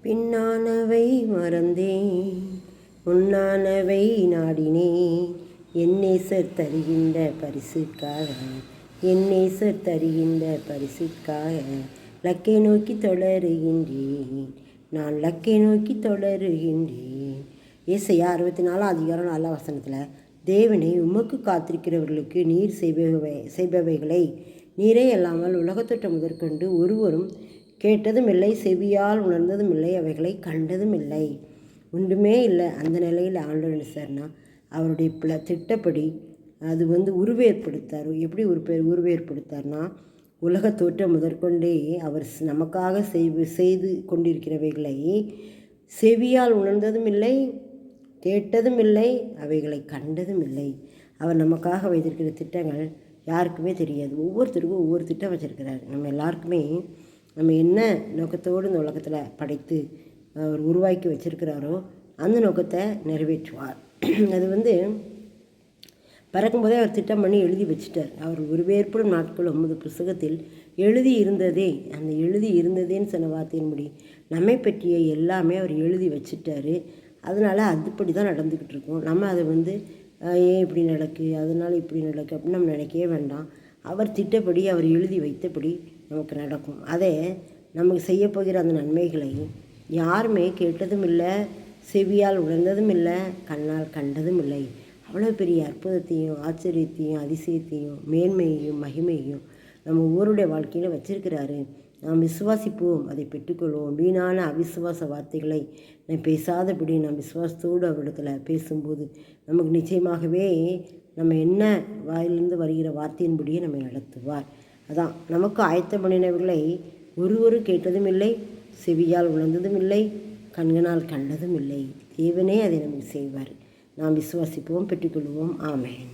பின்னானவை மறந்தேன், முன்னானவை நாடினேன். என் நேசர் தருகின்ற பரிசுக்காக, என் நேசர் தருகின்ற பரிசுக்காக லக்கை நோக்கி தொடருகின்றேன், நான் லக்கை நோக்கி தொடருகின்றேன். ஏசாயா 64:4 வசனத்தில், தேவனை உமக்கு காத்திருக்கிறவர்களுக்கு நீர் செய்பவைகளை நீரே அல்லாமல் உலகத்தொட்ட முதற்கொண்டு ஒருவரும் கேட்டதும் இல்லை, செவியால் உணர்ந்ததும் இல்லை, அவைகளை கண்டதும் இல்லை. ஒன்றுமே இல்லை. அந்த நிலையில் ஆண்டவர் என்ன சார்னா, அவருடைய திட்டப்படி அது உருவேற்படுத்தார். எப்படி உருவேற்படுத்தார்னா, உலக தோற்றம் முதற்கொண்டே அவர் நமக்காக செய்து கொண்டிருக்கிறவைகளை செவியால் உணர்ந்ததும் இல்லை, கேட்டதும் இல்லை, அவைகளை கண்டதும் இல்லை. அவர் நமக்காக வைத்திருக்கிற திட்டங்கள் யாருக்குமே தெரியாது. ஒவ்வொருத்தருக்கும் ஒவ்வொரு திட்டம் வச்சுருக்கிறார். நம்ம எல்லாருக்குமே நம்ம என்ன நோக்கத்தோடு இந்த உலகத்தில் படைத்து அவர் உருவாக்கி வச்சுருக்கிறாரோ அந்த நோக்கத்தை நிறைவேற்றுவார். அது பறக்கும்போதே அவர் திட்டம் பண்ணி எழுதி வச்சுட்டார். அவர் உருவேற்படும் நாட்கள் 9 புஸ்தகத்தில் எழுதி இருந்ததே, அந்த எழுதி இருந்ததேன்னு சொன்ன வார்த்தையின்படி நம்மை பற்றிய எல்லாமே அவர் எழுதி வச்சுட்டார். அதனால் அதுபடி தான் நடந்துக்கிட்டு இருக்கோம். நம்ம அதை ஏன் இப்படி நடக்கு, அதனால் இப்படி நடக்கு அப்படின்னு நம்ம நினைக்கவே வேண்டாம். அவர் திட்டப்படி அவர் எழுதி வைத்தபடி நமக்கு நடக்கும். அதை நமக்கு செய்ய போகிற அந்த நன்மைகளை யாருமே கேட்டதும் இல்லை, செவியால் உணர்ந்ததும் இல்லை, கண்ணால் கண்டதும் இல்லை. அவ்வளோ பெரிய அற்புதத்தையும் ஆச்சரியத்தையும் அதிசயத்தையும் மேன்மையையும் மகிமையையும் நம்ம ஒவ்வொருடைய வாழ்க்கையில் வச்சிருக்கிறாரு. நாம் விசுவாசிப்போம், அதை பெற்றுக்கொள்வோம். வீணான அவிசுவாச வார்த்தைகளை நான் பேசாதபடி நாம் விசுவாசத்தோடு அவரிடத்தில் பேசும்போது நமக்கு நிச்சயமாகவே நம்ம என்ன வாயிலிருந்து வருகிற வார்த்தையின்படியே நம்மை நடத்துவார். அதான் நமக்கு ஆயத்தம் பண்ணினவர்களை ஒருவரும் கேட்டதும் இல்லை, செவியால் உணர்ந்ததும் இல்லை, கண்களால் கண்டதும் இல்லை. தேவனே அதை நமக்கு செய்வார். நாம் விசுவாசிப்போம், பெற்றுக்கொள்வோம். ஆமென்.